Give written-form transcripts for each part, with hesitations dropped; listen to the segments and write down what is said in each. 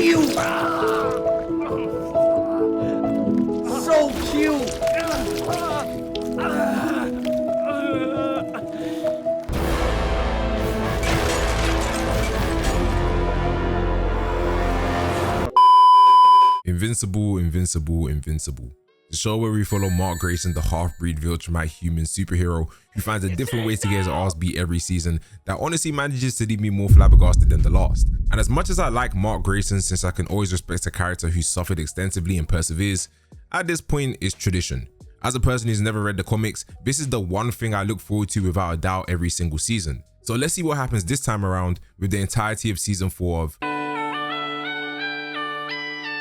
cute! So cute! Invincible, Invincible, Invincible. The show where we follow Mark Grayson, the half-breed Viltrumite human superhero who finds a different way to get his ass beat every season that honestly manages to leave me more flabbergasted than the last. And as much as I like Mark Grayson, since I can always respect a character who suffered extensively and perseveres, at this point it's tradition. As a person who's never read the comics, this is the one thing I look forward to without a doubt every single season. So let's see what happens this time around with the entirety of season 4 of...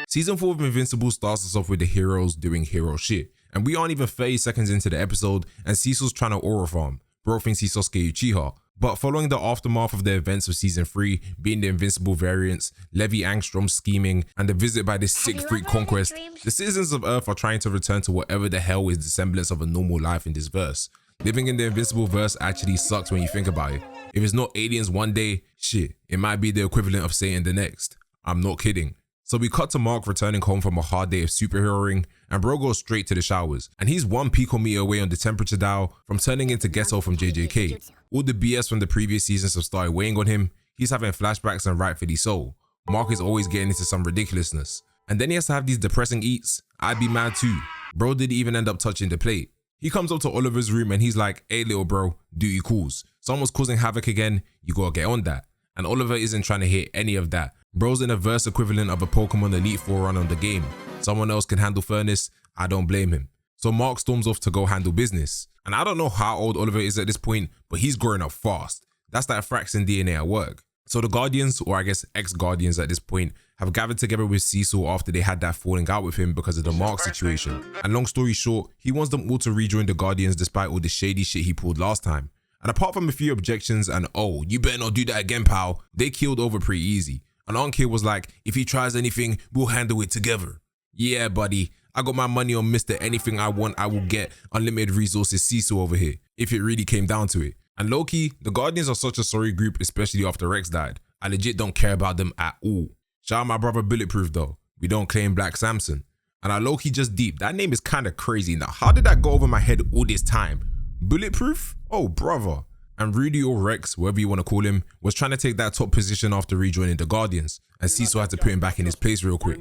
Season 4 of Invincible starts us off with the heroes doing hero shit, and we aren't even 30 seconds into the episode and Cecil's trying to aura farm. Bro thinks he's Sasuke Uchiha. But following the aftermath of the events of season 3, being the Invincible variants, Levi Angstrom's scheming, and the visit by this sick freak Conquest, the citizens of Earth are trying to return to whatever the hell is the semblance of a normal life in this verse. Living in the Invincible verse actually sucks when you think about it. If it's not aliens one day, shit, it might be the equivalent of Satan the next. I'm not kidding. So we cut to Mark returning home from a hard day of superheroing, and bro goes straight to the showers. And he's 1 picometer away on the temperature dial from turning into Ghetto from JJK. All the BS from the previous seasons have started weighing on him. He's having flashbacks, and rightfully so. Mark is always getting into some ridiculousness. And then he has to have these depressing eats. I'd be mad too. Bro didn't even end up touching the plate. He comes up to Oliver's room and he's like, hey little bro, duty calls. Someone's causing havoc again, you gotta get on that. And Oliver isn't trying to hear any of that. Bro's in a verse equivalent of a Pokemon Elite 4 run on the game. Someone else can handle Furnace, I don't blame him. So Mark storms off to go handle business. And I don't know how old Oliver is at this point, but he's growing up fast. That's that Fraxon DNA at work. So the Guardians, or I guess ex-Guardians at this point, have gathered together with Cecil after they had that falling out with him because of the Mark situation. And long story short, he wants them all to rejoin the Guardians despite all the shady shit he pulled last time. And apart from a few objections and oh, you better not do that again pal, they keeled over pretty easy. And Anki was like, if he tries anything, we'll handle it together. Yeah, buddy, I got my money on Mr. Anything I want, I will get. Unlimited resources Cecil over here, if it really came down to it. And low-key, the Guardians are such a sorry group, especially after Rex died. I legit don't care about them at all. Shout out my brother Bulletproof though. We don't claim Black Samson. And I low-key just deep. That name is kind of crazy. Now, how did that go over my head all this time? Bulletproof? Oh, brother. And Rudy or Rex, whatever you want to call him, was trying to take that top position after rejoining the Guardians, and Cecil had to put him back in his place real quick.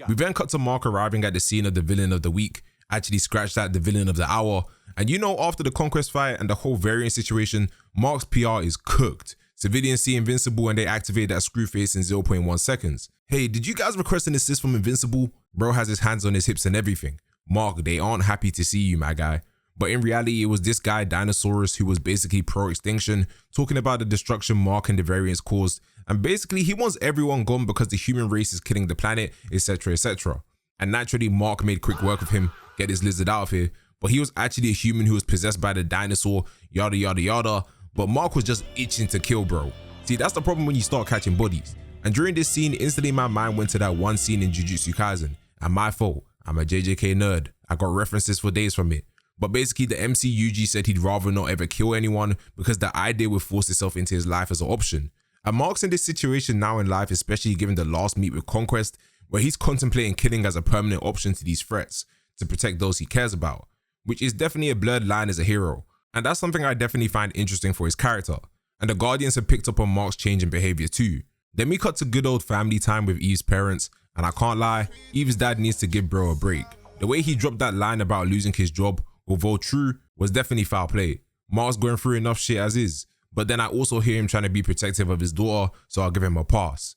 We then cut to Mark arriving at the scene of the villain of the week, actually scratched out the villain of the hour, and you know after the Conquest fight and the whole variant situation, Mark's PR is cooked. Civilians see Invincible and they activate that screw face in 0.1 seconds. Hey, did you guys request an assist from Invincible? Bro has his hands on his hips and everything. Mark, they aren't happy to see you, my guy. But in reality, it was this guy, Dinosaurus, who was basically pro-extinction, talking about the destruction Mark and the variants caused. And basically, he wants everyone gone because the human race is killing the planet, etc, etc. And naturally, Mark made quick work of him, get this lizard out of here. But he was actually a human who was possessed by the dinosaur, yada yada yada. But Mark was just itching to kill bro. See, that's the problem when you start catching bodies. And during this scene, instantly my mind went to that one scene in Jujutsu Kaisen. And my fault, I'm a JJK nerd. I got references for days from it. But basically the MC Yuji said he'd rather not ever kill anyone because the idea would force itself into his life as an option. And Mark's in this situation now in life, especially given the last meet with Conquest, where he's contemplating killing as a permanent option to these threats to protect those he cares about, which is definitely a blurred line as a hero. And that's something I definitely find interesting for his character. And the Guardians have picked up on Mark's change in behavior too. Then we cut to good old family time with Eve's parents, and I can't lie, Eve's dad needs to give bro a break. The way he dropped that line about losing his job, although true, was definitely foul play. Mark's going through enough shit as is, but then I also hear him trying to be protective of his daughter, so I'll give him a pass.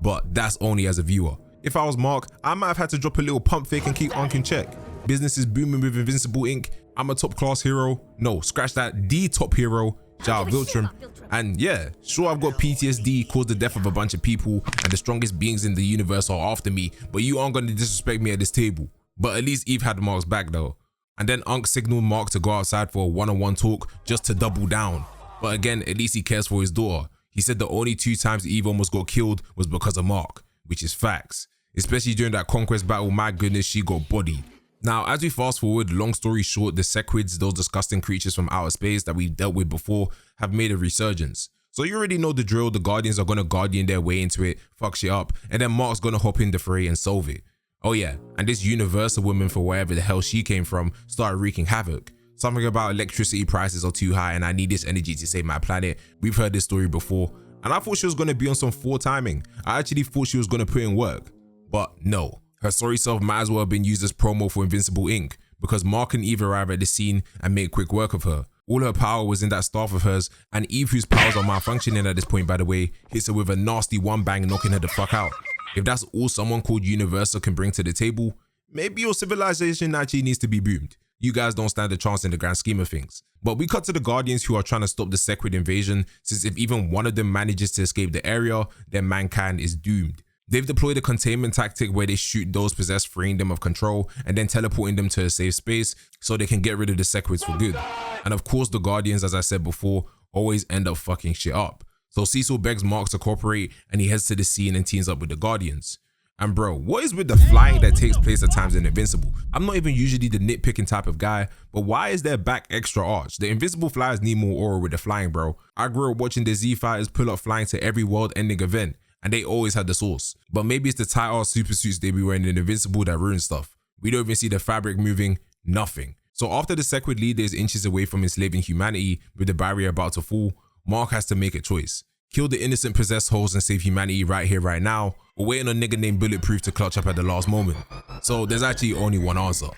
But that's only as a viewer. If I was Mark, I might have had to drop a little pump fake and keep Unc in check. Business is booming with Invincible Inc. I'm a top class hero. No, scratch that, the top hero. Shout out Viltrum. And yeah, sure I've got PTSD, caused the death of a bunch of people, and the strongest beings in the universe are after me, but you aren't going to disrespect me at this table. But at least Eve had Mark's back though. And then Unc signaled Mark to go outside for a one-on-one talk just to double down. But again, at least he cares for his daughter. He said the only 2 times Eve almost got killed was because of Mark, which is facts. Especially during that Conquest battle, my goodness, she got bodied. Now, as we fast forward, long story short, the Sequids, those disgusting creatures from outer space that we've dealt with before, have made a resurgence. So you already know the drill. The Guardians are gonna Guardian their way into it, fuck shit up, and then Mark's gonna hop in the fray and solve it. Oh yeah, and this Universal woman, for wherever the hell she came from, started wreaking havoc. Something about electricity prices are too high and I need this energy to save my planet. We've heard this story before, and I thought she was gonna be on some 4 timing. I actually thought she was gonna put in work, but no. Her sorry self might as well have been used as promo for Invincible Inc. because Mark and Eve arrive at the scene and make quick work of her. All her power was in that staff of hers, and Eve, whose powers are malfunctioning at this point by the way, hits her with a nasty one bang, knocking her the fuck out. If that's all someone called Universal can bring to the table, maybe your civilization actually needs to be boomed. You guys don't stand a chance in the grand scheme of things. But we cut to the Guardians who are trying to stop the Sequid invasion, since if even one of them manages to escape the area, then mankind is doomed. They've deployed a containment tactic where they shoot those possessed, freeing them of control and then teleporting them to a safe space so they can get rid of the Sequids for good. And of course the Guardians, as I said before, always end up fucking shit up. So Cecil begs Mark to cooperate and he heads to the scene and teams up with the Guardians. And bro, what is with the flying that takes place at times in Invincible? I'm not even usually the nitpicking type of guy, but why is their back extra arched? The Invincible flyers need more aura with the flying, bro. I grew up watching the Z fighters pull up flying to every world-ending event, and they always had the sauce. But maybe it's the tight ass super suits they be wearing in Invincible that ruin stuff. We don't even see the fabric moving, nothing. So after the Sequid leader is inches away from enslaving humanity with the barrier about to fall, Mark has to make a choice. Kill the innocent possessed holes and save humanity right here, right now, or wait on a nigga named Bulletproof to clutch up at the last moment. So there's actually only one answer.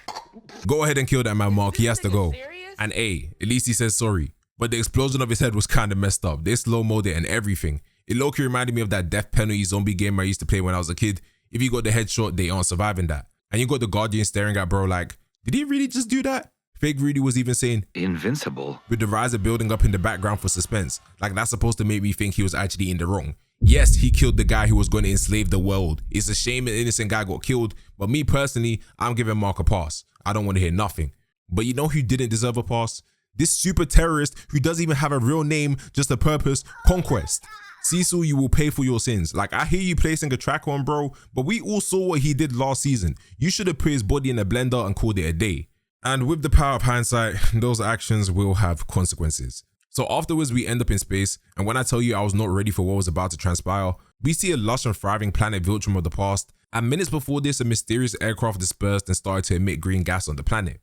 Go ahead and kill that man, Mark, he has to go. And A, at least he says sorry. But the explosion of his head was kinda messed up. They slow-mo'd it and everything. It low-key reminded me of that death penalty zombie game I used to play when I was a kid. If you got the headshot, they aren't surviving that. And you got the Guardian staring at bro like, did he really just do that? Fake Rudy was even saying, Invincible, with the riser building up in the background for suspense. Like that's supposed to make me think he was actually in the wrong. Yes, he killed the guy who was going to enslave the world. It's a shame an innocent guy got killed, but me personally, I'm giving Mark a pass. I don't want to hear nothing. But you know who didn't deserve a pass? This super terrorist who doesn't even have a real name, just a purpose, Conquest. Cecil, you will pay for your sins. Like, I hear you placing a track on, bro, but we all saw what he did last season. You should have put his body in a blender and called it a day. And with the power of hindsight, those actions will have consequences. So afterwards, we end up in space, and when I tell you I was not ready for what was about to transpire, we see a lush and thriving planet Viltrum of the past, and minutes before this, a mysterious aircraft dispersed and started to emit green gas on the planet.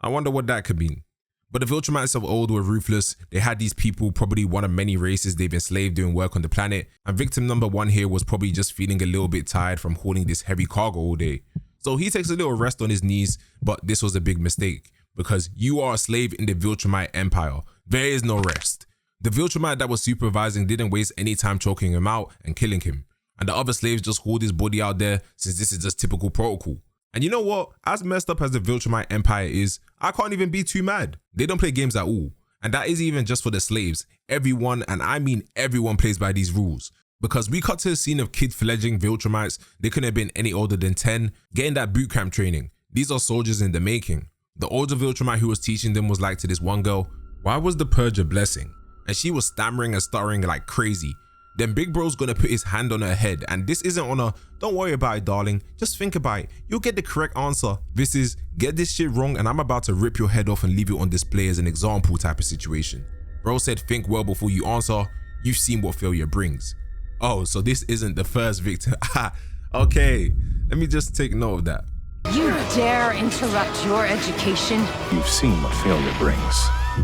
I wonder what that could mean. But the Viltrumites of old were ruthless. They had these people, probably one of many races they've enslaved doing work on the planet, and victim number 1 here was probably just feeling a little bit tired from hauling this heavy cargo all day. So he takes a little rest on his knees, but this was a big mistake, because you are a slave in the Viltrumite Empire. There is no rest. The Viltrumite that was supervising didn't waste any time choking him out and killing him, and the other slaves just hauled his body out there since this is just typical protocol. And you know what? As messed up as the Viltrumite Empire is, I can't even be too mad. They don't play games at all. And that isn't even just for the slaves. Everyone, and I mean everyone, plays by these rules. Because we cut to a scene of kids fledgling Viltrumites. They couldn't have been any older than 10, getting that boot camp training. These are soldiers in the making. The older Viltrumite who was teaching them was like to this one girl, why was the purge a blessing? And she was stammering and stuttering like crazy. Then Big Bro's gonna put his hand on her head, and this isn't on a, don't worry about it darling, just think about it, you'll get the correct answer. This is, get this shit wrong and I'm about to rip your head off and leave it on display as an example type of situation. Bro said think well before you answer, you've seen what failure brings. Oh, so this isn't the first victim. Okay, let me just take note of that. You dare interrupt your education? You've seen what failure brings.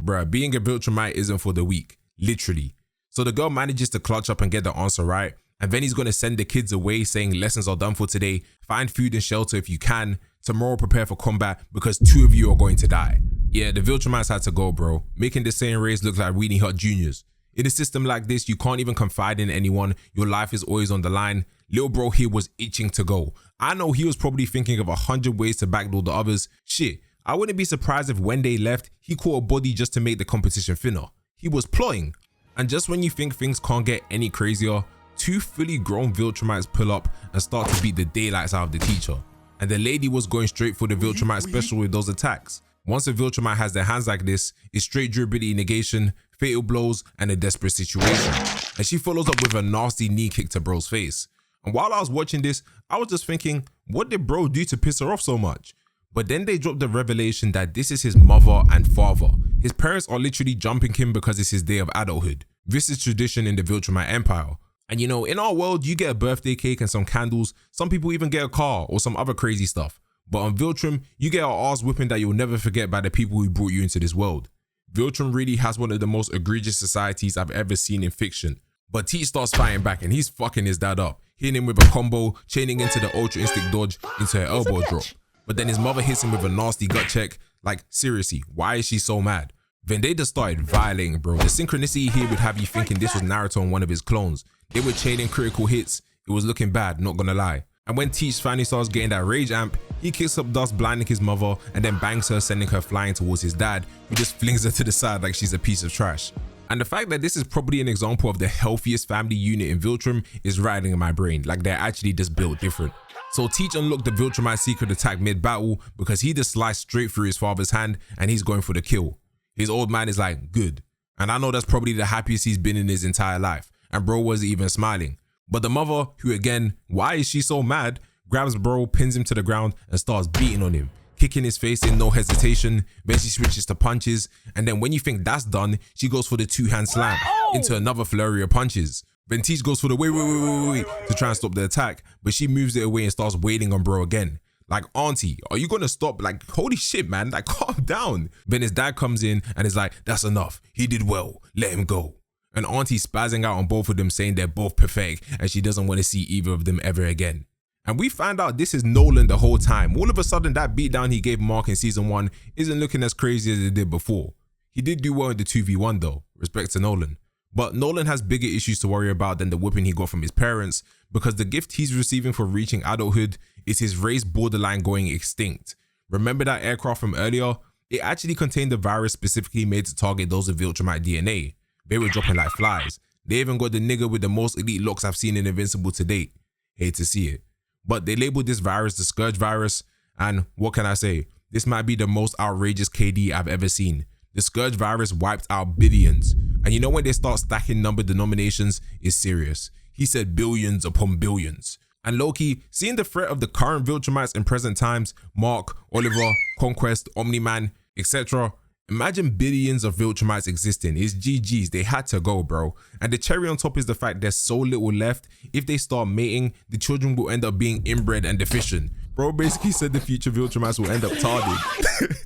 Bruh, being a Viltrumite isn't for the weak, literally. So the girl manages to clutch up and get the answer right, and then he's gonna send the kids away saying lessons are done for today, find food and shelter if you can, tomorrow prepare for combat because 2 of you are going to die. Yeah, the Viltrumites had to go, bro, making the Saiyan race look like Weenie Hut Juniors. In a system like this, you can't even confide in anyone, your life is always on the line. Little bro here was itching to go. I know he was probably thinking of 100 ways to backdoor the others. Shit, I wouldn't be surprised if when they left, he caught a body just to make the competition thinner. He was plotting. And just when you think things can't get any crazier, 2 fully grown Viltrumites pull up and start to beat the daylights out of the teacher. And the lady was going straight for the Viltrumite special with those attacks. Once a Viltrumite has their hands like this, it's straight durability negation, fatal blows, and a desperate situation. And she follows up with a nasty knee kick to bro's face. And while I was watching this, I was just thinking, what did bro do to piss her off so much? But then they dropped the revelation that this is his mother and father. His parents are literally jumping him because it's his day of adulthood. This is tradition in the Viltrumite Empire. And you know, in our world, you get a birthday cake and some candles. Some people even get a car or some other crazy stuff. But on Viltrum, you get an ass whipping that you'll never forget by the people who brought you into this world. Viltrum really has one of the most egregious societies I've ever seen in fiction. But Teach starts fighting back and he's fucking his dad up, hitting him with a combo, chaining into the Ultra Instinct dodge into her elbow drop. But then his mother hits him with a nasty gut check. Like, seriously, why is she so mad? Vendetta started violating, bro. The synchronicity here would have you thinking this was Naruto and one of his clones. They were chaining critical hits. It was looking bad, not gonna lie. And when Teach finally starts getting that rage amp, he kicks up dust, blinding his mother, and then bangs her, sending her flying towards his dad, who just flings her to the side like she's a piece of trash. And the fact that this is probably an example of the healthiest family unit in Viltrum is riding in my brain, like they're actually just built different. So Teach unlocked the Viltrumite secret attack mid-battle because he just sliced straight through his father's hand and he's going for the kill. His old man is like, good. And I know that's probably the happiest he's been in his entire life, and bro wasn't even smiling. But the mother, who again, why is she so mad, grabs bro, pins him to the ground and starts beating on him, kicking his face in no hesitation. Then she switches to punches, and then when you think that's done, she goes for the two-hand slam into another flurry of punches. Then Teach goes for the wait to try and stop the attack, but she moves it away and starts waiting on bro again. Like, auntie, are you gonna stop? Like, holy shit, man, like, calm down. Then his dad comes in and is like, that's enough. He did well. Let him go. And auntie spazzing out on both of them, saying they're both pathetic and she doesn't want to see either of them ever again. And we find out this is Nolan the whole time. All of a sudden, that beatdown he gave Mark in season 1 isn't looking as crazy as it did before. He did do well in the 2v1 though, respect to Nolan. But Nolan has bigger issues to worry about than the whipping he got from his parents, because the gift he's receiving for reaching adulthood is his race borderline going extinct. Remember that aircraft from earlier? It actually contained a virus specifically made to target those with Viltrumite DNA. They were dropping like flies. They even got the nigga with the most elite looks I've seen in Invincible to date. Hate to see it. But they labeled this virus the Scourge virus, and what can I say? This might be the most outrageous KD I've ever seen. The Scourge virus wiped out billions. And you know when they start stacking number denominations, it's serious. He said billions upon billions. And low-key, seeing the threat of the current Viltrumites in present times, Mark, Oliver, Conquest, Omni-Man, etc. Imagine billions of Viltrumites existing. It's GG's, they had to go, bro. And the cherry on top is the fact there's so little left. If they start mating, the children will end up being inbred and deficient. Bro basically said the future Viltrumites will end up tarded.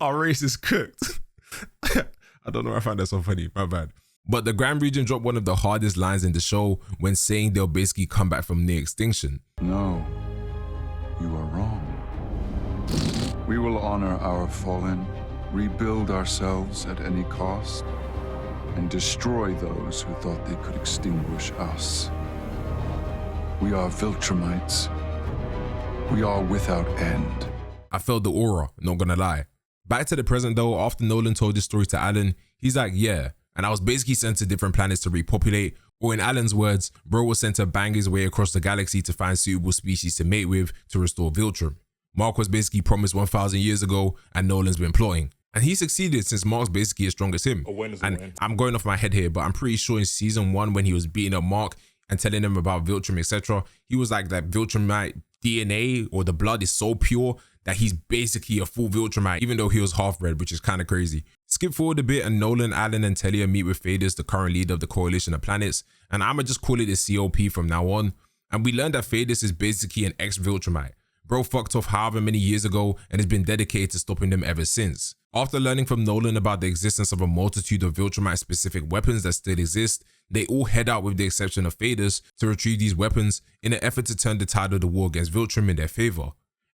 Our race is cooked. I don't know why I found that so funny, my bad. But the Grand Regent dropped one of the hardest lines in the show when saying they'll basically come back from near extinction. No, you are wrong. We will honor our fallen, rebuild ourselves at any cost, and destroy those who thought they could extinguish us. We are Viltrumites. We are without end. I felt the aura, not gonna lie. Back to the present though, after Nolan told this story to Alan, he's like, yeah, and I was basically sent to different planets to repopulate, or in Alan's words, bro was sent to bang his way across the galaxy to find suitable species to mate with to restore Viltrum. Mark was basically promised 1,000 years ago, and Nolan's been plotting. And he succeeded since Mark's basically as strong as him. And I'm going off my head here, but I'm pretty sure in season 1 when he was beating up Mark and telling him about Viltrum, etc., he was like that Viltrumite DNA or the blood is so pure that he's basically a full Viltrumite, even though he was half-bred, which is kind of crazy. Skip forward a bit and Nolan, Alan and Telia meet with Phadis, the current leader of the Coalition of Planets, and I'ma just call it a COP from now on. And we learned that Phadis is basically an ex-Viltrumite. Bro fucked off however many years ago and has been dedicated to stopping them ever since. After learning from Nolan about the existence of a multitude of Viltrumite specific weapons that still exist, they all head out with the exception of Phadis to retrieve these weapons in an effort to turn the tide of the war against Viltrum in their favor.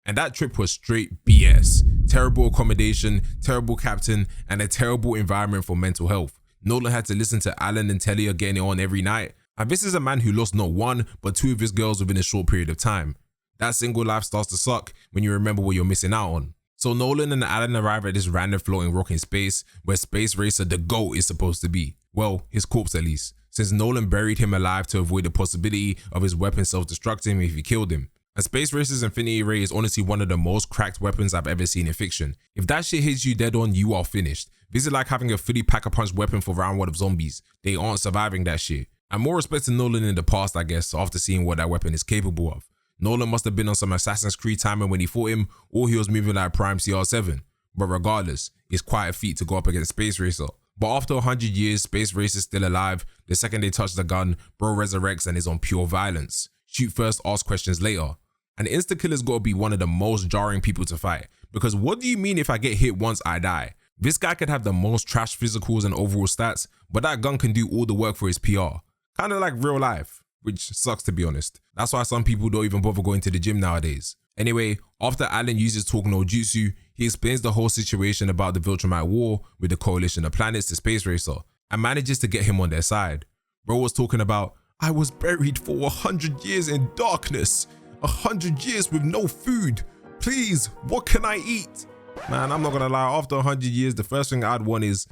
And that trip was straight BS. Terrible accommodation, terrible captain, and a terrible environment for mental health. Nolan had to listen to Alan and Telia getting it on every night. And this is a man who lost not one, but 2 of his girls within a short period of time. That single life starts to suck when you remember what you're missing out on. So Nolan and Alan arrive at this random floating rock in space where Space Racer the GOAT is supposed to be. Well, his corpse at least, since Nolan buried him alive to avoid the possibility of his weapon self-destructing if he killed him. And Space Racer's Infinity Ray is honestly one of the most cracked weapons I've ever seen in fiction. If that shit hits you dead on, you are finished. This is like having a fully pack-a-punch weapon for round 1 of zombies. They aren't surviving that shit. And more respect to Nolan in the past, I guess, after seeing what that weapon is capable of. Nolan must have been on some Assassin's Creed timing when he fought him, or he was moving like Prime CR7. But regardless, it's quite a feat to go up against Space Racer. But after 100 years, Space Race is still alive. The second they touch the gun, bro resurrects and is on pure violence. Shoot first, ask questions later. And insta-killer's gotta be one of the most jarring people to fight. Because what do you mean if I get hit once, I die? This guy could have the most trash physicals and overall stats, but that gun can do all the work for his PR. Kinda like real life, which sucks to be honest. That's why some people don't even bother going to the gym nowadays. Anyway, after Alan uses talk no jutsu, he explains the whole situation about the Viltrumite war with the coalition of planets to Space Racer and manages to get him on their side. Bro was talking about, I was buried for 100 years in darkness, 100 years with no food. Please, what can I eat? Man, I'm not gonna lie, after 100 years, the first thing I'd want is...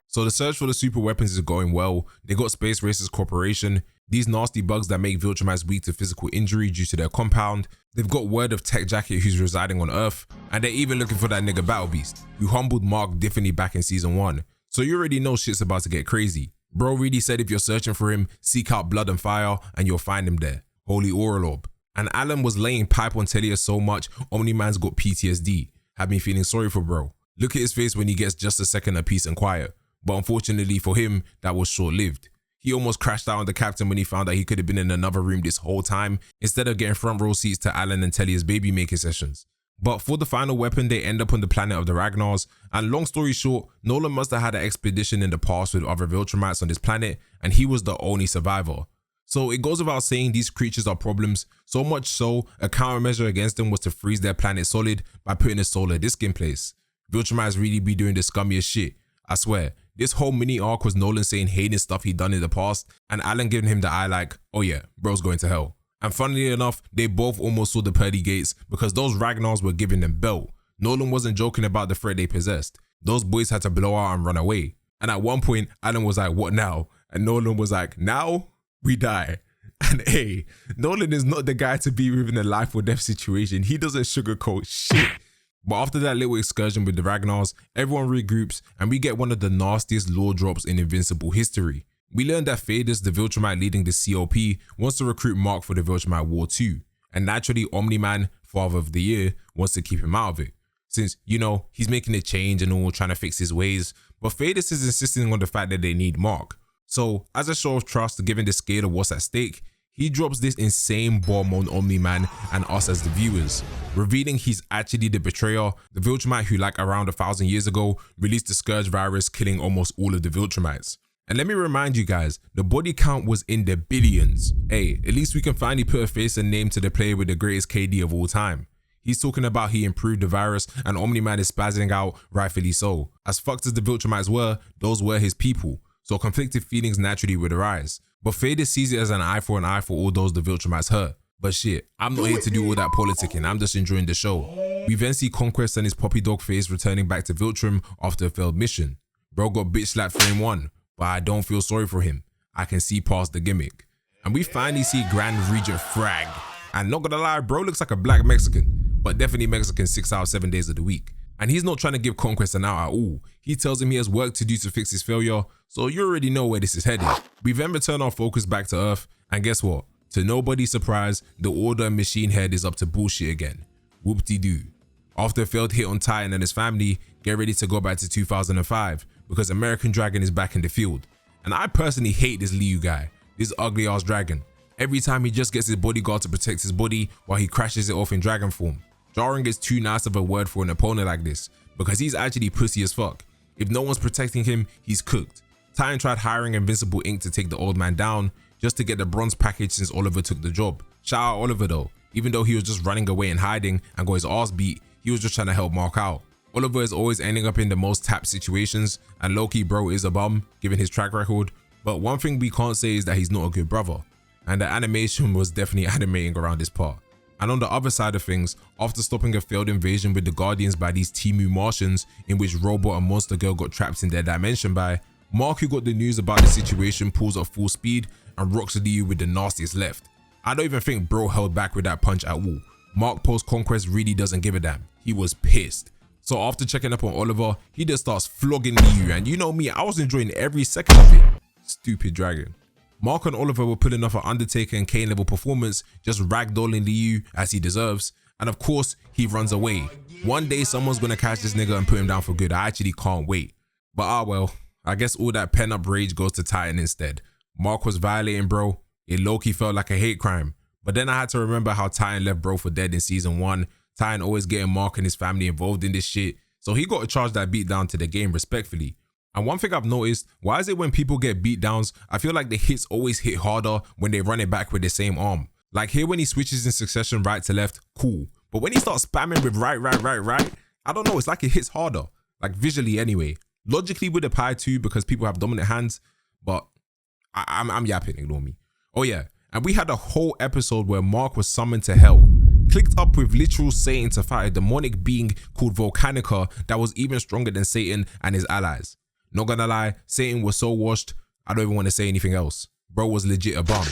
So the search for the super weapons is going well. They got Space Racer's cooperation, these nasty bugs that make Viltrumites weak to physical injury due to their compound. They've got word of Tech Jacket who's residing on Earth, and they're even looking for that nigga Battle Beast, who humbled Mark differently back in season 1. So you already know shit's about to get crazy. Bro really said if you're searching for him, seek out Blood and Fire and you'll find him there. Holy Aura Orb. And Alan was laying pipe on Telia so much, Omni-Man's got PTSD. Had me feeling sorry for bro. Look at his face when he gets just a second of peace and quiet. But unfortunately for him, that was short-lived. He almost crashed out on the captain when he found that he could have been in another room this whole time, instead of getting front row seats to Alan and Telia's baby making sessions. But for the final weapon, they end up on the planet of the Ragnars, and long story short, Nolan must have had an expedition in the past with other Viltrumites on this planet, and he was the only survivor. So it goes without saying these creatures are problems, so much so, a countermeasure against them was to freeze their planet solid by putting a solar disk in place. Viltrumites really be doing the scummiest shit, I swear. This whole mini arc was Nolan saying hating stuff he'd done in the past, and Alan giving him the eye like, oh yeah, bro's going to hell. And funnily enough, they both almost saw the pearly gates because those Ragnars were giving them belt. Nolan wasn't joking about the threat they possessed. Those boys had to blow out and run away. And at one point, Alan was like, what now? And Nolan was like, now we die. And hey, Nolan is not the guy to be within a life or death situation. He doesn't sugarcoat shit. But after that little excursion with the Ragnars, everyone regroups and we get one of the nastiest lore drops in Invincible history. We learn that Phadus, the Viltrumite leading the COP, wants to recruit Mark for the Viltrumite War too. And naturally, Omni-Man, Father of the Year, wants to keep him out of it. Since, you know, he's making a change and all, trying to fix his ways. But Phadus is insisting on the fact that they need Mark. So, as a show of trust, given the scale of what's at stake, he drops this insane bomb on Omni-Man and us as the viewers, revealing he's actually the betrayer, the Viltrumite who like around 1,000 years ago released the Scourge virus, killing almost all of the Viltrumites. And let me remind you guys, the body count was in the billions. Hey, at least we can finally put a face and name to the player with the greatest KD of all time. He's talking about he improved the virus and Omni-Man is spazzing out, rightfully so. As fucked as the Viltrumites were, those were his people. So conflicted feelings naturally would arise. But Phadus sees it as an eye for all those the Viltrumites hurt. But shit, I'm not here to do all that politicking, I'm just enjoying the show. We then see Conquest and his puppy dog face returning back to Viltrum after a failed mission. Bro got bitch slapped frame 1, but I don't feel sorry for him. I can see past the gimmick. And we finally see Grand Regent Thragg. And not gonna lie, bro looks like a black Mexican, but definitely Mexican 6 out of 7 days of the week. And he's not trying to give Conquest an out at all. He tells him he has work to do to fix his failure, so you already know where this is headed. We then return our focus back to Earth, and guess what? To nobody's surprise, the Order and Machine Head is up to bullshit again. Whoop-de-doo. After a failed hit on Titan and his family, get ready to go back to 2005, because American Dragon is back in the field. And I personally hate this Liu guy, this ugly ass dragon. Every time he just gets his bodyguard to protect his body while he crashes it off in dragon form. Jarring is too nice of a word for an opponent like this, because he's actually pussy as fuck. If no one's protecting him, he's cooked. Titan tried hiring Invincible Inc. to take the old man down, just to get the bronze package since Oliver took the job. Shout out Oliver though, even though he was just running away and hiding and got his ass beat, he was just trying to help Mark out. Oliver is always ending up in the most tapped situations, and low-key bro is a bum, given his track record, but one thing we can't say is that he's not a good brother. And the animation was definitely animating around this part. And on the other side of things, after stopping a failed invasion with the Guardians by these Timu Martians, in which Robot and Monster Girl got trapped in their dimension by, Mark, who got the news about the situation, pulls up full speed and rocks Liu with the nastiest left. I don't even think bro held back with that punch at all. Mark post Conquest really doesn't give a damn. He was pissed. So after checking up on Oliver, he just starts flogging Liu, and you know me, I was enjoying every second of it. Stupid dragon. Mark and Oliver were pulling off an Undertaker and Kane level performance, just ragdolling Liu as he deserves, And of course, he runs away. One day someone's gonna catch this nigga and put him down for good. I actually can't wait. But well, I guess all that pent up rage goes to Titan instead. Mark was violating bro. It low-key felt like a hate crime. But then I had to remember how Titan left bro for dead in season 1. Titan always getting Mark and his family involved in this shit. So he got to charge that beat down to the game respectfully. And one thing I've noticed, why is it when people get beat downs, I feel like the hits always hit harder when they run it back with the same arm. Like here when he switches in succession right to left, cool. But when he starts spamming with right, I don't know, it's like it hits harder. Like visually anyway. Logically with the pie too because people have dominant hands, but I'm yapping, ignore me. Oh yeah, and we had a whole episode where Mark was summoned to hell. Clicked up with literal Satan to fight a demonic being called Volcanica that was even stronger than Satan and his allies. Not gonna lie, Satan was so washed, I don't even want to say anything else. Bro was legit a bum.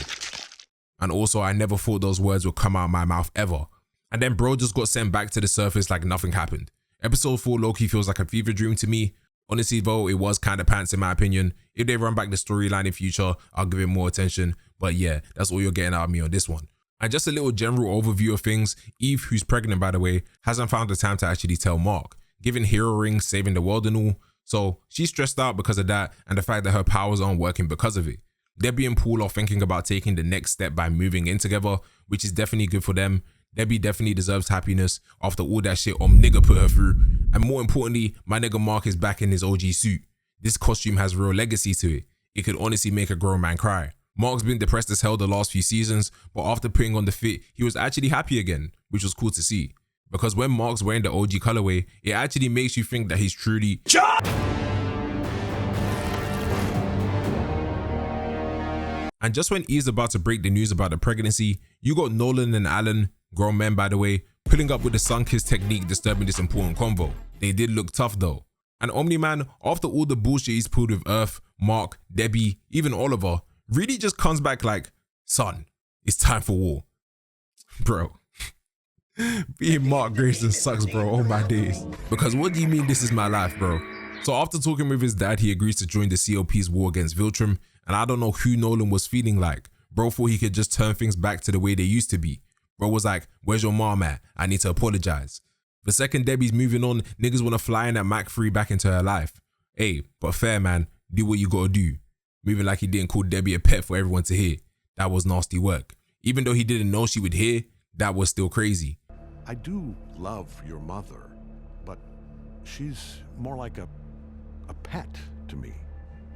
And also, I never thought those words would come out of my mouth ever. And then bro just got sent back to the surface like nothing happened. Episode 4 low-key feels like a fever dream to me. Honestly though, it was kind of pants in my opinion. If they run back the storyline in future, I'll give it more attention. But yeah, that's all you're getting out of me on this one. And just a little general overview of things, Eve, who's pregnant by the way, hasn't found the time to actually tell Mark. Given hero rings, saving the world and all. So she's stressed out because of that and the fact that her powers aren't working because of it. Debbie and Paul are thinking about taking the next step by moving in together, which is definitely good for them. Debbie definitely deserves happiness after all that shit nigga put her through. And more importantly, my nigga Mark is back in his OG suit. This costume has real legacy to it. It could honestly make a grown man cry. Mark's been depressed as hell the last few seasons, but after putting on the fit, he was actually happy again, which was cool to see. Because when Mark's wearing the OG colorway, it actually makes you think that he's truly And just when Eve's about to break the news about the pregnancy, you got Nolan and Alan, grown men by the way, pulling up with the sun kiss technique disturbing this important convo. They did look tough though. And Omni-Man, after all the bullshit he's pulled with Earth, Mark, Debbie, even Oliver, really just comes back like, son, it's time for war. Bro, being Mark Grayson sucks bro, all my days. Because what do you mean this is my life bro? So after talking with his dad, he agrees to join the COP's war against Viltrum, and I don't know who Nolan was feeling like. Bro thought he could just turn things back to the way they used to be. Bro was like, where's your mom at? I need to apologize. The second Debbie's moving on, niggas wanna fly in that Mach 3 back into her life. Hey, but fair man, do what you gotta do. Moving like he didn't call Debbie a pet for everyone to hear. That was nasty work. Even though he didn't know she would hear, that was still crazy. I do love your mother, but she's more like a pet to me.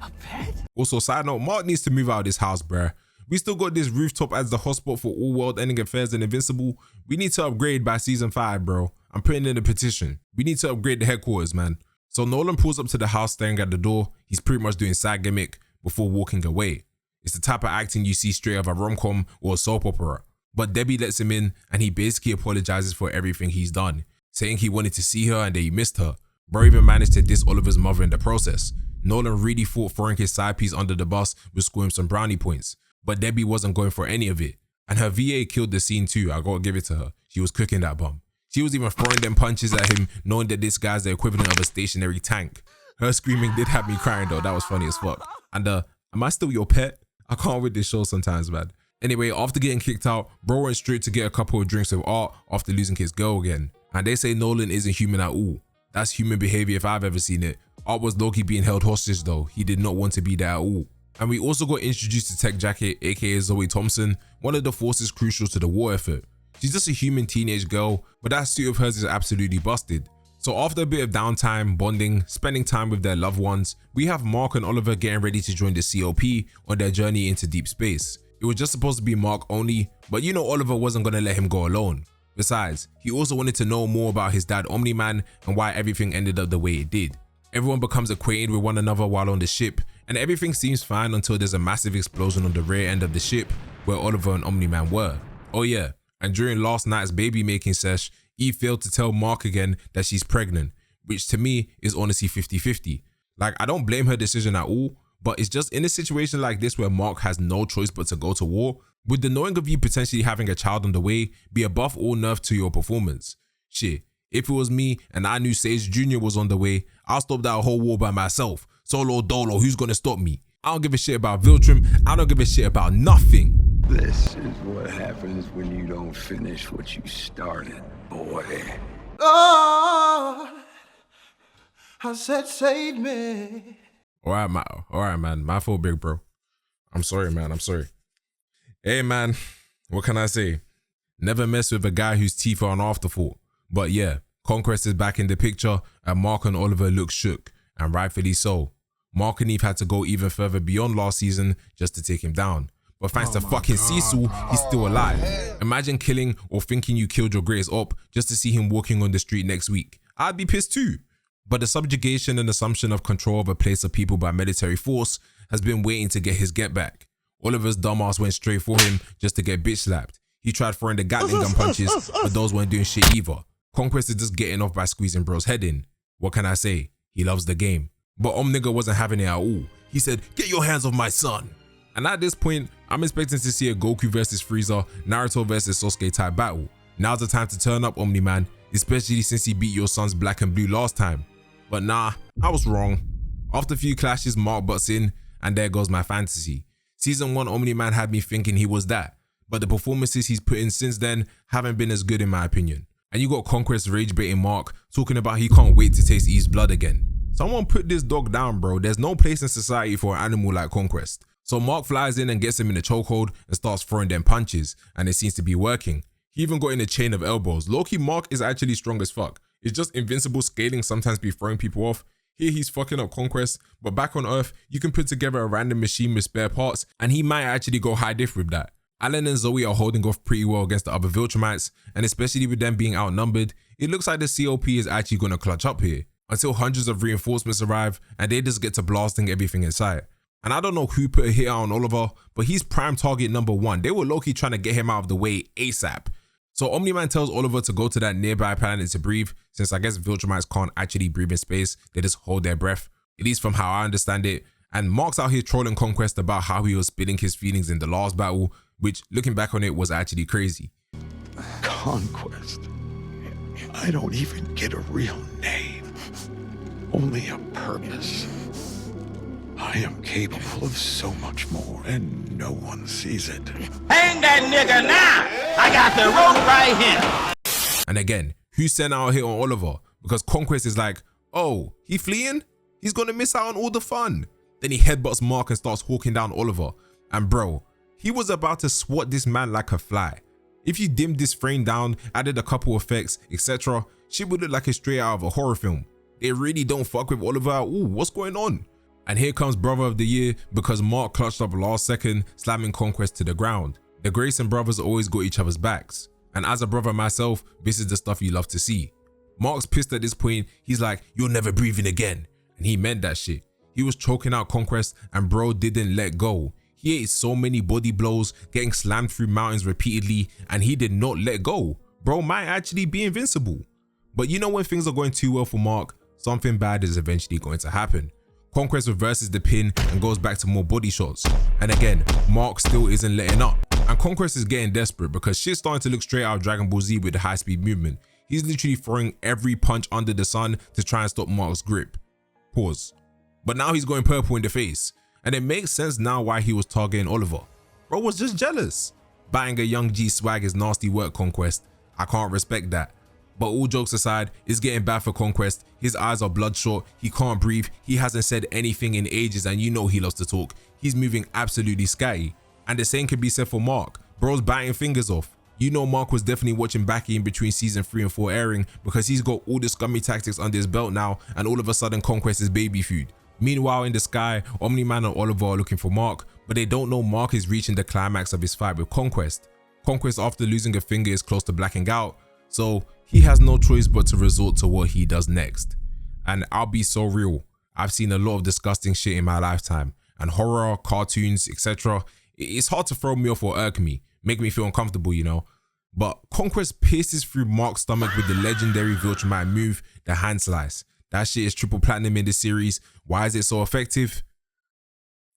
A pet? Also, side note, Mark needs to move out of this house, bruh. We still got this rooftop as the hotspot for all world-ending affairs and Invincible. We need to upgrade by season 5, bro. I'm putting in a petition. We need to upgrade the headquarters, man. So Nolan pulls up to the house staring at the door. He's pretty much doing side gimmick before walking away. It's the type of acting you see straight out of a rom-com or a soap opera. But Debbie lets him in and he basically apologizes for everything he's done, saying he wanted to see her and that he missed her. Bro even managed to diss Oliver's mother in the process. Nolan really thought throwing his side piece under the bus would score him some brownie points, but Debbie wasn't going for any of it. And her VA killed the scene too, I gotta give it to her. She was cooking that bum. She was even throwing them punches at him, knowing that this guy's the equivalent of a stationary tank. Her screaming did have me crying though, that was funny as fuck. And am I still your pet? I can't with this show sometimes, man. Anyway, after getting kicked out, bro went straight to get a couple of drinks with Art after losing his girl again. And they say Nolan isn't human at all. That's human behavior if I've ever seen it. Art was low-key being held hostage though. He did not want to be there at all. And we also got introduced to Tech Jacket, aka Zoe Thompson, one of the forces crucial to the war effort. She's just a human teenage girl, but that suit of hers is absolutely busted. So after a bit of downtime, bonding, spending time with their loved ones, we have Mark and Oliver getting ready to join the COP on their journey into deep space. It was just supposed to be Mark only, but you know Oliver wasn't gonna let him go alone. Besides, he also wanted to know more about his dad Omni-Man and why everything ended up the way it did. Everyone becomes acquainted with one another while on the ship, and everything seems fine until there's a massive explosion on the rear end of the ship where Oliver and Omni-Man were. Oh yeah, and during last night's baby making sesh, Eve failed to tell Mark again that she's pregnant, which to me is honestly 50-50. Like, I don't blame her decision at all, but it's just in a situation like this where Mark has no choice but to go to war, would the knowing of you potentially having a child on the way be above all nerve to your performance? Shit, if it was me and I knew Sage Jr. was on the way, I'll stop that whole war by myself. Solo dolo, who's gonna stop me? I don't give a shit about Viltrum, I don't give a shit about nothing. This is what happens when you don't finish what you started, boy. Oh, I said save me. All right, man. My fault, big bro. I'm sorry, man. I'm sorry. Hey, man. What can I say? Never mess with a guy whose teeth are an afterthought. But yeah, Conquest is back in the picture and Mark and Oliver look shook, and rightfully so. Mark and Eve had to go even further beyond last season just to take him down. But thanks to fucking Cecil, he's still alive. Imagine killing or thinking you killed your greatest op just to see him walking on the street next week. I'd be pissed too. But the subjugation and assumption of control of a place of people by military force has been waiting to get his get back. Oliver's dumbass went straight for him just to get bitch slapped. He tried throwing the Gatling gun punches, but those weren't doing shit either. Conquest is just getting off by squeezing bro's head in. What can I say? He loves the game. But Nigga wasn't having it at all. He said, "Get your hands off my son." And at this point, I'm expecting to see a Goku versus Frieza, Naruto versus Sasuke type battle. Now's the time to turn up, Omni-Man, especially since he beat your son's black and blue last time. But nah, I was wrong. After a few clashes, Mark butts in, and there goes my fantasy. Season 1 Omni-Man had me thinking he was that, but the performances he's put in since then haven't been as good in my opinion. And you got Conquest rage baiting Mark, talking about he can't wait to taste Eve's blood again. Someone put this dog down, bro. There's no place in society for an animal like Conquest. So Mark flies in and gets him in a chokehold and starts throwing them punches, and it seems to be working. He even got in a chain of elbows. Low-key, Mark is actually strong as fuck. It's just Invincible scaling sometimes be throwing people off. Here he's fucking up Conquest, but back on Earth, you can put together a random machine with spare parts, and he might actually go high diff with that. Alan and Zoe are holding off pretty well against the other Viltrumites, and especially with them being outnumbered, it looks like the COP is actually going to clutch up here, until hundreds of reinforcements arrive, and they just get to blasting everything in sight. And I don't know who put a hit out on Oliver, but he's prime target number 1. They were low-key trying to get him out of the way ASAP. So Omni-Man tells Oliver to go to that nearby planet to breathe, since I guess Viltrumites can't actually breathe in space, they just hold their breath, at least from how I understand it. And Mark's out here trolling Conquest about how he was spilling his feelings in the last battle, which looking back on it was actually crazy. Conquest. I don't even get a real name, only a purpose. I am capable of so much more, and no one sees it. Hang that nigga now! I got the rope right here! And again, who sent out a hit on Oliver? Because Conquest is like, oh, he fleeing? He's gonna miss out on all the fun. Then he headbutts Mark and starts hawking down Oliver. And bro, he was about to swat this man like a fly. If you dimmed this frame down, added a couple effects, etc., shit would look like it's straight out of a horror film. They really don't fuck with Oliver at all. What's going on? And here comes Brother of the Year because Mark clutched up last second, slamming Conquest to the ground. The Grayson brothers always got each other's backs. And as a brother myself, this is the stuff you love to see. Mark's pissed at this point. He's like, "You're never breathing again." And he meant that shit. He was choking out Conquest and bro didn't let go. He ate so many body blows, getting slammed through mountains repeatedly, and he did not let go. Bro might actually be invincible. But you know when things are going too well for Mark, something bad is eventually going to happen. Conquest reverses the pin and goes back to more body shots. And again, Mark still isn't letting up. And Conquest is getting desperate because shit's starting to look straight out of Dragon Ball Z with the high speed movement. He's literally throwing every punch under the sun to try and stop Mark's grip. Pause. But now he's going purple in the face. And it makes sense now why he was targeting Oliver. Bro was just jealous. Batting a young G swag is nasty work, Conquest. I can't respect that. But all jokes aside, it's getting bad for Conquest. His eyes are bloodshot, he can't breathe, he hasn't said anything in ages, and you know he loves to talk. He's moving absolutely scatty. And the same could be said for Mark. Bro's biting fingers off. You know Mark was definitely watching Baki in between season 3 and 4 airing because he's got all the scummy tactics under his belt now, and all of a sudden Conquest is baby food. Meanwhile in the sky, Omni-Man and Oliver are looking for Mark, but they don't know Mark is reaching the climax of his fight with Conquest. Conquest after losing a finger is close to blacking out, so he has no choice but to resort to what he does next. And I'll be so real, I've seen a lot of disgusting shit in my lifetime, and horror, cartoons, etc. It's hard to throw me off or irk me, make me feel uncomfortable, you know. But Conquest pierces through Mark's stomach with the legendary Viltrumite move, the hand slice. That shit is triple platinum in this series. Why is it so effective?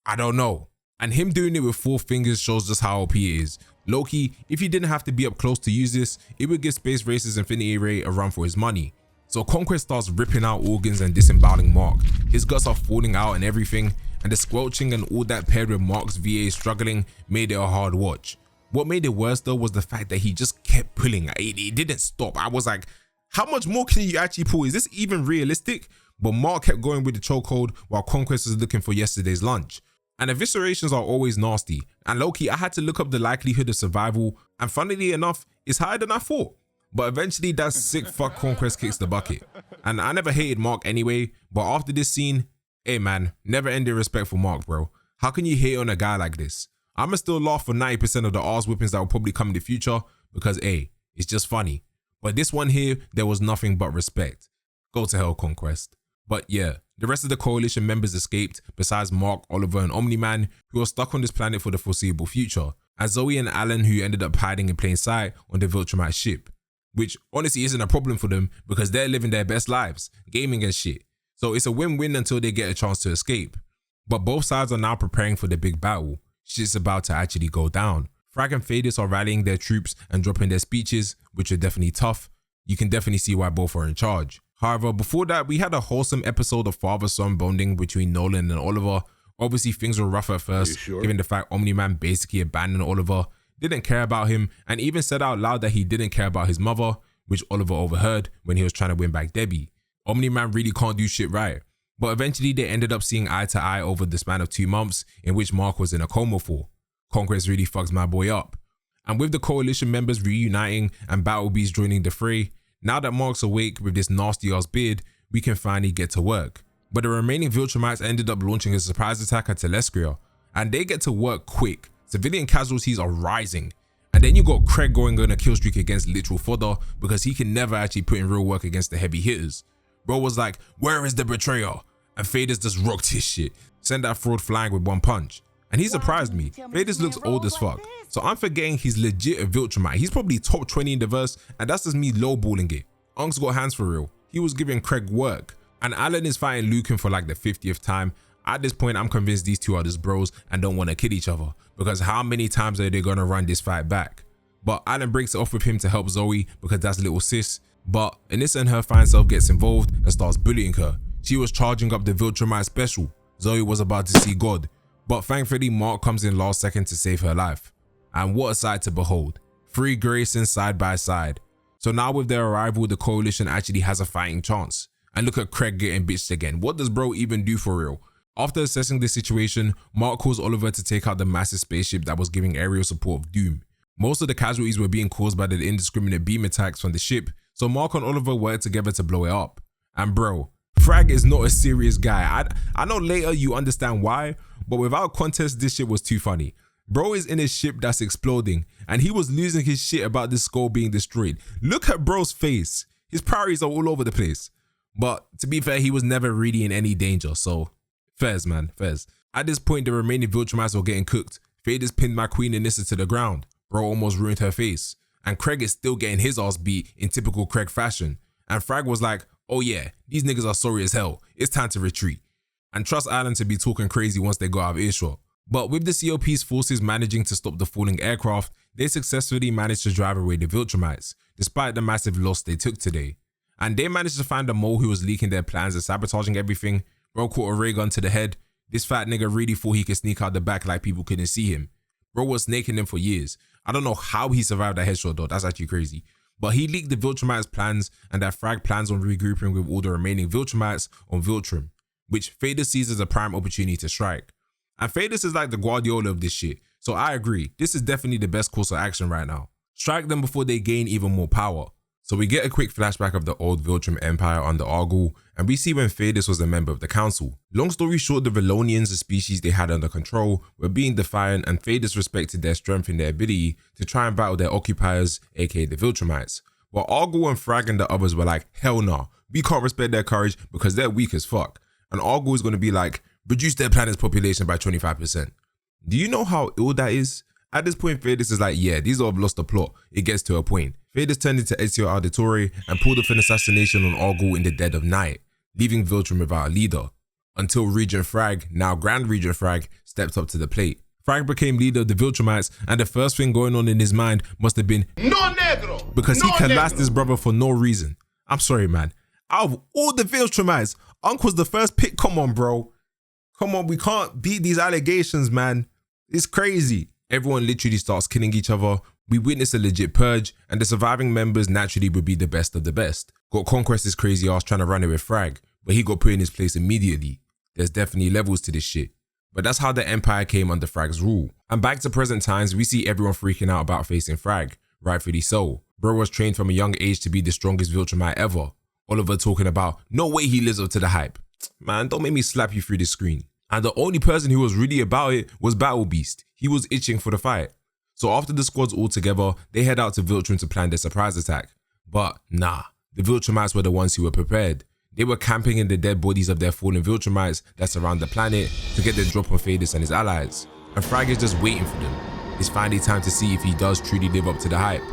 I don't know. And him doing it with 4 fingers shows just how OP it is. Loki, if he didn't have to be up close to use this, it would give Space Racer's Infinity Ray a run for his money. So Conquest starts ripping out organs and disemboweling Mark. His guts are falling out and everything, and the squelching and all that paired with Mark's VA struggling made it a hard watch. What made it worse though was the fact that he just kept pulling. It didn't stop. I was like, how much more can you actually pull? Is this even realistic? But Mark kept going with the chokehold while Conquest was looking for yesterday's lunch. And eviscerations are always nasty. And low-key, I had to look up the likelihood of survival, and funnily enough, it's higher than I thought. But eventually that sick fuck Conquest kicks the bucket. And I never hated Mark anyway, but after this scene, hey man, never ending respect for Mark, bro. How can you hate on a guy like this? I'ma still laugh for 90% of the arse whippings that will probably come in the future because hey, it's just funny. But this one here, there was nothing but respect. Go to hell, Conquest. But yeah, the rest of the coalition members escaped besides Mark, Oliver and Omni-Man, who are stuck on this planet for the foreseeable future, and Zoe and Alan, who ended up hiding in plain sight on the Viltrumite ship, which honestly isn't a problem for them because they're living their best lives, gaming and shit. So it's a win-win until they get a chance to escape. But both sides are now preparing for the big battle. Shit's about to actually go down. Thragg and Phaedus are rallying their troops and dropping their speeches, which are definitely tough. You can definitely see why both are in charge. However, before that, we had a wholesome episode of father-son bonding between Nolan and Oliver. Obviously, things were rough at first, given the fact Omni-Man basically abandoned Oliver, didn't care about him, and even said out loud that he didn't care about his mother, which Oliver overheard when he was trying to win back Debbie. Omni-Man really can't do shit right. But eventually, they ended up seeing eye to eye over the span of 2 months, in which Mark was in a coma for. Conquest really fucks my boy up. And with the coalition members reuniting and Battle Beast joining the fray, now that Mark's awake with this nasty ass beard, we can finally get to work. But the remaining Viltrumites ended up launching a surprise attack at Telescria, and they get to work quick. Civilian casualties are rising. And then you got Craig going on a kill streak against literal fodder because he can never actually put in real work against the heavy hitters. Bro was like, where is the Betrayal? And Phaedus just rocked his shit, sent that fraud flying with one punch. And he surprised me. Phaedus looks old as fuck, so I'm forgetting he's legit a Viltrumite. He's probably top 20 in the verse, and that's just me lowballing it. Unk's got hands for real. He was giving Craig work. And Alan is fighting Lucan for like the 50th time. At this point, I'm convinced these two are just bros and don't want to kill each other, because how many times are they going to run this fight back? But Alan breaks it off with him to help Zoe because that's little sis. But Anissa and her fine self gets involved and starts bullying her. She was charging up the Viltrumite special. Zoe was about to see God. But thankfully, Mark comes in last second to save her life. And what a sight to behold. 3 Graysons side by side. So now with their arrival, the coalition actually has a fighting chance. And look at Craig getting bitched again. What does bro even do for real? After assessing the situation, Mark calls Oliver to take out the massive spaceship that was giving aerial support of doom. Most of the casualties were being caused by the indiscriminate beam attacks from the ship, so Mark and Oliver worked together to blow it up. And bro, Thragg is not a serious guy. I know later you understand why, but without contest, this shit was too funny. Bro is in a ship that's exploding, and he was losing his shit about this skull being destroyed. Look at bro's face. His priorities are all over the place. But to be fair, he was never really in any danger, so fairs, man, fairs. At this point, the remaining Viltrumites were getting cooked. Phaedus pinned my queen Anissa to the ground. Bro almost ruined her face. And Craig is still getting his ass beat in typical Craig fashion. And Thragg was like, oh yeah, these niggas are sorry as hell. It's time to retreat. And trust Alan to be talking crazy once they got out of earshot. But with the COP's forces managing to stop the falling aircraft, they successfully managed to drive away the Viltrumites, despite the massive loss they took today. And they managed to find a mole who was leaking their plans and sabotaging everything. Bro caught a ray gun to the head. This fat nigga really thought he could sneak out the back like people couldn't see him. Bro was snaking them for years. I don't know how he survived that headshot though, that's actually crazy. But he leaked the Viltrumites' plans, and that Thragg plans on regrouping with all the remaining Viltrumites on Viltrum, which Phaedus sees as a prime opportunity to strike. And Phaedus is like the Guardiola of this shit, so I agree, this is definitely the best course of action right now. Strike them before they gain even more power. So we get a quick flashback of the old Viltrum Empire under Argul, and we see when Phaedus was a member of the council. Long story short, the Velonians, the species they had under control, were being defiant, and Phaedus respected their strength and their ability to try and battle their occupiers, aka the Viltrumites. But Argul and Thragg and the others were like, hell nah, we can't respect their courage because they're weak as fuck. And Argul is going to be like, reduce their planet's population by 25%. Do you know how ill that is? At this point, Phaedus is like, yeah, these all have lost the plot. It gets to a point. Phaedus turned into Ezio Auditore and pulled off an assassination on Argul in the dead of night, leaving Viltrum without a leader. Until Regent Thragg, now Grand Regent Thragg, stepped up to the plate. Thragg became leader of the Viltrumites, and the first thing going on in his mind must have been No Negro! Because he collapsed his brother for no reason. I'm sorry, man. Out of all the Viltrumites, Unc was the first pick. Come on, bro. Come on, we can't beat these allegations, man. It's crazy. Everyone literally starts killing each other. We witness a legit purge, and the surviving members naturally would be the best of the best. Got Conquest's crazy ass trying to run it with Thragg, but he got put in his place immediately. There's definitely levels to this shit. But that's how the Empire came under Thragg's rule. And back to present times, we see everyone freaking out about facing Thragg, rightfully so. Bro was trained from a young age to be the strongest Viltrumite ever. Oliver talking about, no way he lives up to the hype. Man, don't make me slap you through the screen. And the only person who was really about it was Battle Beast. He was itching for the fight. So after the squad's all together, they head out to Viltrum to plan their surprise attack. But nah, the Viltrumites were the ones who were prepared. They were camping in the dead bodies of their fallen Viltrumites that surround the planet to get the drop on Phadis and his allies. And Thragg is just waiting for them. It's finally time to see if he does truly live up to the hype.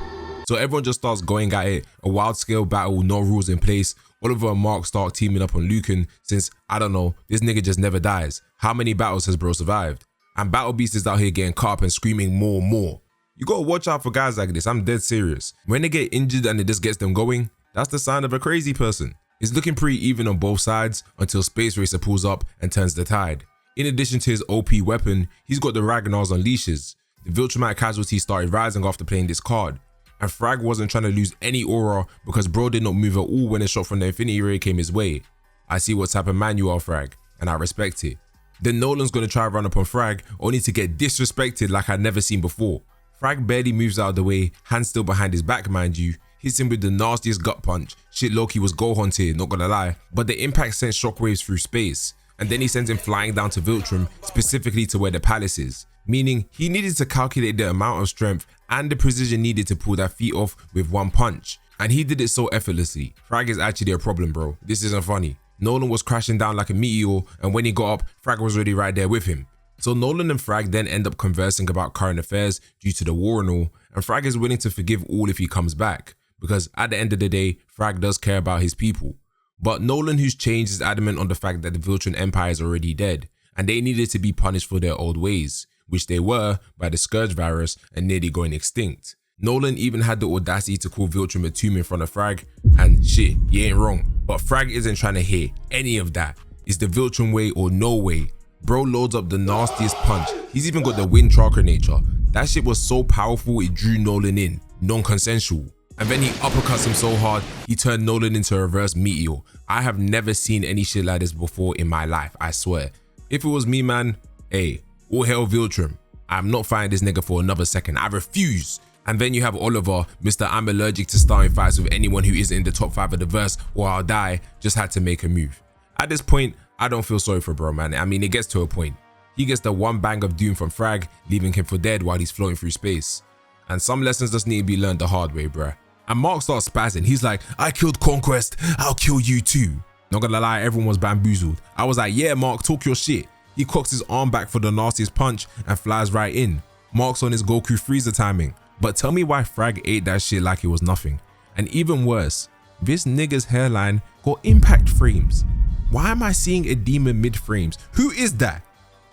So everyone just starts going at it, a wild scale battle, no rules in place. Oliver and Mark start teaming up on Lucan since, I don't know, this nigga just never dies. How many battles has bro survived? And Battle Beast is out here getting caught up and screaming more. You gotta watch out for guys like this, I'm dead serious. When they get injured and it just gets them going, that's the sign of a crazy person. It's looking pretty even on both sides until Space Racer pulls up and turns the tide. In addition to his OP weapon, he's got the Ragnars on leashes. The Viltrumite casualties started rising after playing this card. And Thragg wasn't trying to lose any aura because bro did not move at all when a shot from the Infinity Ray came his way. I see what type of man you are, Thragg, and I respect it. Then Nolan's gonna try to run up on Thragg, only to get disrespected like I'd never seen before. Thragg barely moves out of the way, hands still behind his back mind you, hits him with the nastiest gut punch. Shit Loki was go hunted, not gonna lie, but the impact sent shockwaves through space. And then he sends him flying down to Viltrum, specifically to where the palace is. Meaning he needed to calculate the amount of strength and the precision needed to pull that feat off with one punch. And he did it so effortlessly. Thragg is actually a problem, bro. This isn't funny. Nolan was crashing down like a meteor, and when he got up, Thragg was already right there with him. So Nolan and Thragg then end up conversing about current affairs due to the war and all, and Thragg is willing to forgive all if he comes back, because at the end of the day, Thragg does care about his people. But Nolan, who's changed, is adamant on the fact that the Viltrum Empire is already dead, and they needed to be punished for their old ways, which they were by the Scourge virus and nearly going extinct. Nolan even had the audacity to call Viltrum a tomb in front of Thragg, and shit, he ain't wrong. But Thragg isn't trying to hear any of that. It's the Viltrum way or no way. Bro loads up the nastiest punch. He's even got the wind chakra nature. That shit was so powerful it drew Nolan in, non-consensual. And then he uppercuts him so hard, he turned Nolan into a reverse meteor. I have never seen any shit like this before in my life, I swear. If it was me, man, hey, all hail Viltrum. I'm not fighting this nigga for another second. I refuse. And then you have Oliver, Mr. I'm allergic to starting fights with anyone who isn't in the top 5 of the verse or I'll die, just had to make a move. At this point, I don't feel sorry for bro, man. I mean, it gets to a point. He gets the one bang of doom from Thragg, leaving him for dead while he's floating through space. And some lessons just need to be learned the hard way, bruh. And Mark starts spazzing. He's like, I killed Conquest, I'll kill you too. Not gonna lie, everyone was bamboozled. I was like, yeah, Mark, talk your shit. He cocks his arm back for the nastiest punch and flies right in. Mark's on his Goku Freezer timing. But tell me why Thragg ate that shit like it was nothing. And even worse, this nigga's hairline got impact frames. Why am I seeing a demon mid frames? Who is that?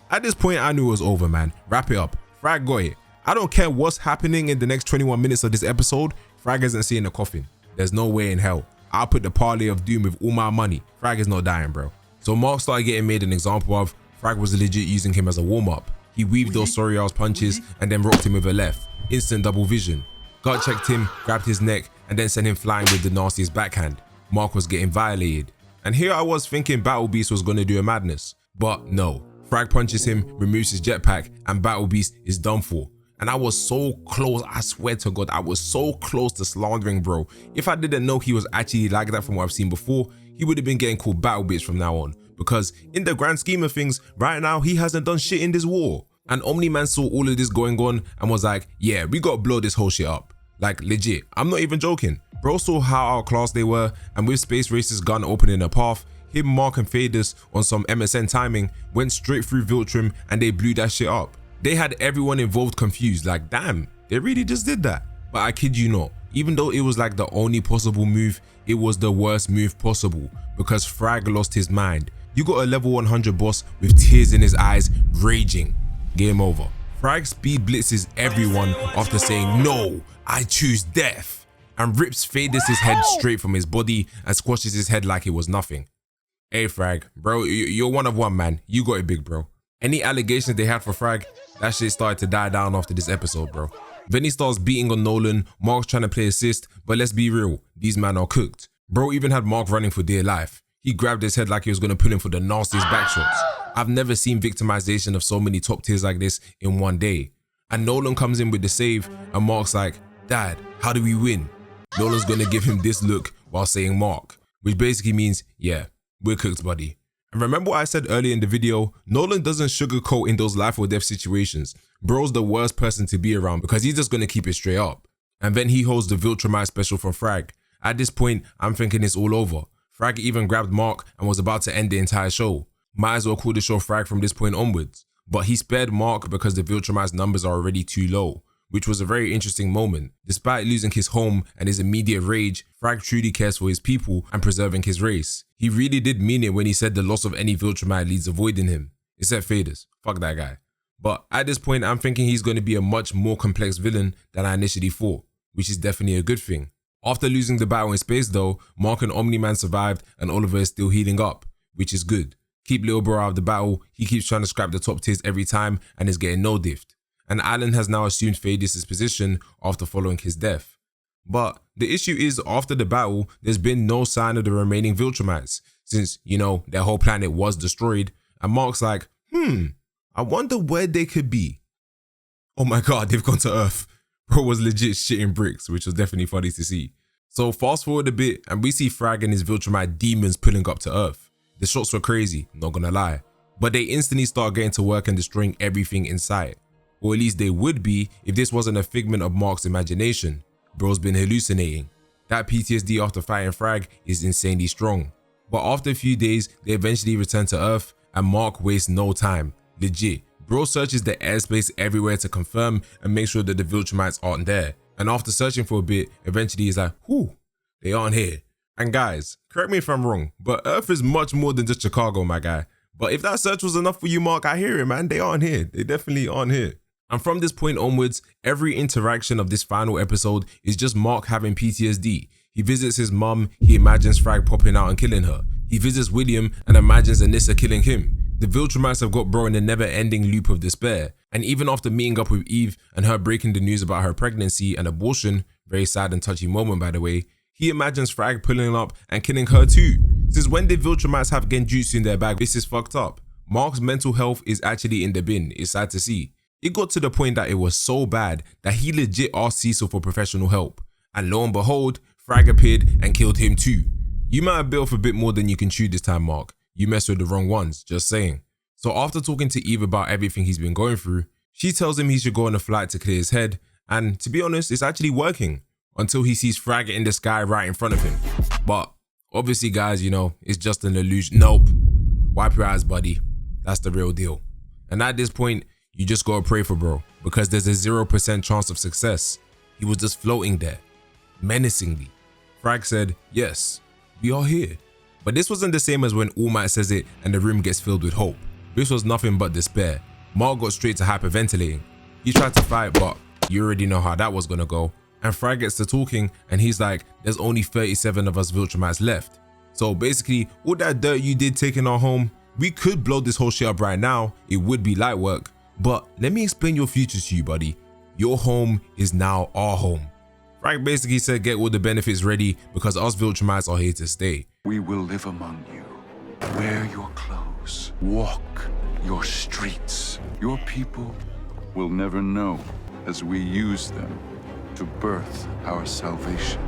At this point, I knew it was over, man. Wrap it up. Thragg got it. I don't care what's happening in the next 21 minutes of this episode. Thragg isn't seeing the coffin. There's no way in hell. I'll put the parlay of doom with all my money. Thragg is not dying, bro. So Mark started getting made an example of. Thragg was legit using him as a warm-up. He weaved those sorry ass punches and then rocked him with a left. Instant double vision. Gut checked him, grabbed his neck, and then sent him flying with the nastiest backhand. Mark was getting violated. And here I was thinking Battle Beast was gonna do a madness. But no. Thragg punches him, removes his jetpack, and Battle Beast is done for. And I was so close, I swear to God, I was so close to slandering bro. If I didn't know he was actually like that from what I've seen before, he would have been getting called Battle Beast from now on. Because in the grand scheme of things, right now, he hasn't done shit in this war. And Omni-Man saw all of this going on and was like, yeah, we gotta blow this whole shit up. Like, legit, I'm not even joking. Bro saw how outclassed they were, and with Space Racer's gun opening a path, him, Mark, and Phadis on some MSN timing went straight through Viltrum and they blew that shit up. They had everyone involved confused, like, damn, they really just did that. But I kid you not, even though it was like the only possible move, it was the worst move possible because Thragg lost his mind. You got a level 100 boss with tears in his eyes, raging. Game over. Thragg speed blitzes everyone after saying, no, I choose death, and rips Phadis' head straight from his body and squashes his head like it was nothing. Hey Thragg, bro, you're one of one, man. You got it big, bro. Any allegations they had for Thragg, That shit started to die down after this episode, bro. Then he starts beating on Nolan, Mark's trying to play assist, but let's be real, these men are cooked. Bro even had Mark running for dear life. He grabbed his head like he was going to pull him for the nastiest backshots. I've never seen victimization of so many top tiers like this in one day. And Nolan comes in with the save, and Mark's like, Dad, how do we win? Nolan's going to give him this look while saying Mark, which basically means, yeah, we're cooked, buddy. And remember what I said earlier in the video, Nolan doesn't sugarcoat in those life or death situations. Bro's the worst person to be around because he's just going to keep it straight up. And then he holds the Viltrumite special from Thragg. At this point, I'm thinking it's all over. Thragg even grabbed Mark and was about to end the entire show. Might as well call the show Thragg from this point onwards. But he spared Mark because the Viltrumite's numbers are already too low, which was a very interesting moment. Despite losing his home and his immediate rage, Thragg truly cares for his people and preserving his race. He really did mean it when he said the loss of any Viltrumite leads avoiding him. Except Faders. Fuck that guy. But at this point, I'm thinking he's going to be a much more complex villain than I initially thought, which is definitely a good thing. After losing the battle in space though, Mark and Omni-Man survived and Oliver is still healing up, which is good. Keep little bro out of the battle, he keeps trying to scrap the top tiers every time and is getting no diffed. And Alan has now assumed Fadis' position after following his death. But the issue is, after the battle, there's been no sign of the remaining Viltrumites, since, you know, their whole planet was destroyed, and Mark's like, I wonder where they could be. Oh my god, they've gone to Earth. Bro was legit shitting bricks, which was definitely funny to see. So fast forward a bit, and we see Thragg and his Viltrumite demons pulling up to Earth. The shots were crazy, not gonna lie, but they instantly start getting to work and destroying everything in sight. Or at least they would be if this wasn't a figment of Mark's imagination. Bro's been hallucinating. That PTSD after fighting Thragg is insanely strong. But after a few days, they eventually return to Earth and Mark wastes no time. Legit. Bro searches the airspace everywhere to confirm and make sure that the Viltrumites aren't there. And after searching for a bit, eventually he's like, whew, they aren't here. And guys, correct me if I'm wrong, but Earth is much more than just Chicago, my guy. But if that search was enough for you, Mark, I hear it, man. They aren't here. They definitely aren't here. And from this point onwards, every interaction of this final episode is just Mark having PTSD. He visits his mum, he imagines Thragg popping out and killing her. He visits William and imagines Anissa killing him. The Viltrumites have got Bro in a never-ending loop of despair. And even after meeting up with Eve and her breaking the news about her pregnancy and abortion, very sad and touchy moment by the way, he imagines Thragg pulling up and killing her too. Since when did Viltrumites have genjutsu in their bag? This is fucked up. Mark's mental health is actually in the bin, it's sad to see. It got to the point that it was so bad that he legit asked Cecil for professional help. And lo and behold, Thragg appeared and killed him too. You might have built a bit more than you can chew this time, Mark. You messed with the wrong ones, just saying. So after talking to Eve about everything he's been going through, she tells him he should go on a flight to clear his head, and to be honest, it's actually working, until he sees Thragg in the sky right in front of him. But obviously guys, you know, it's just an illusion. Nope. Wipe your eyes, buddy. That's the real deal. And at this point, you just gotta pray for Bro, because there's a 0% chance of success. He was just floating there, menacingly. Thragg said, yes, we are here. But this wasn't the same as when All Might says it and the room gets filled with hope. This was nothing but despair. Mark got straight to hyperventilating. He tried to fight, but you already know how that was gonna go. And Thragg gets to talking and he's like, there's only 37 of us Viltrumites left. So basically, all that dirt you did taking our home, we could blow this whole shit up right now. It would be light work. But let me explain your future to you, buddy. Your home is now our home. Thragg basically said get all the benefits ready because us Viltrumites are here to stay. We will live among you, wear your clothes, walk your streets. Your people will never know as we use them to birth our salvation.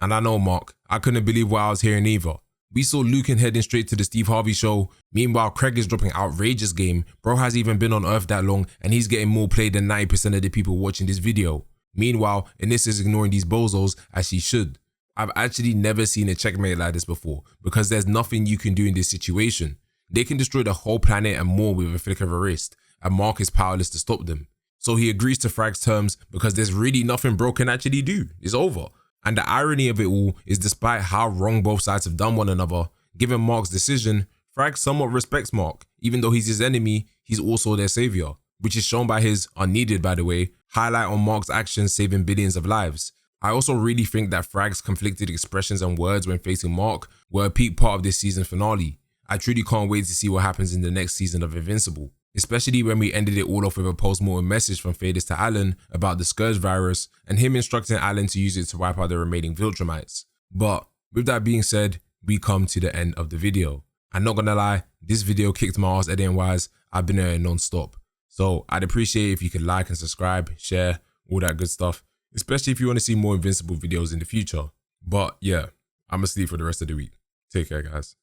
And I know, Mark, I couldn't believe what I was hearing either. We saw Lucan heading straight to the Steve Harvey show. Meanwhile, Craig is dropping outrageous game. Bro hasn't even been on Earth that long and he's getting more play than 90% of the people watching this video. Meanwhile, Anissa is ignoring these bozos as she should. I've actually never seen a checkmate like this before because there's nothing you can do in this situation. They can destroy the whole planet and more with a flick of a wrist, and Mark is powerless to stop them. So he agrees to Thragg's terms because there's really nothing Bro can actually do. It's over. And the irony of it all is despite how wrong both sides have done one another, given Mark's decision, Thragg somewhat respects Mark. Even though he's his enemy, he's also their savior, which is shown by his, unneeded by the way, highlight on Mark's actions saving billions of lives. I also really think that Thragg's conflicted expressions and words when facing Mark were a peak part of this season finale. I truly can't wait to see what happens in the next season of Invincible. especially when we ended it all off with a post-mortem message from Thaddeus to Alan about the Scourge virus and him instructing Alan to use it to wipe out the remaining Viltrumites. But with that being said, we come to the end of the video. I'm not gonna lie, this video kicked my ass editing wise. I've been here non-stop. So I'd appreciate if you could like and subscribe, share, all that good stuff, especially if you want to see more Invincible videos in the future. But yeah, I'm gonna sleep for the rest of the week. Take care, guys.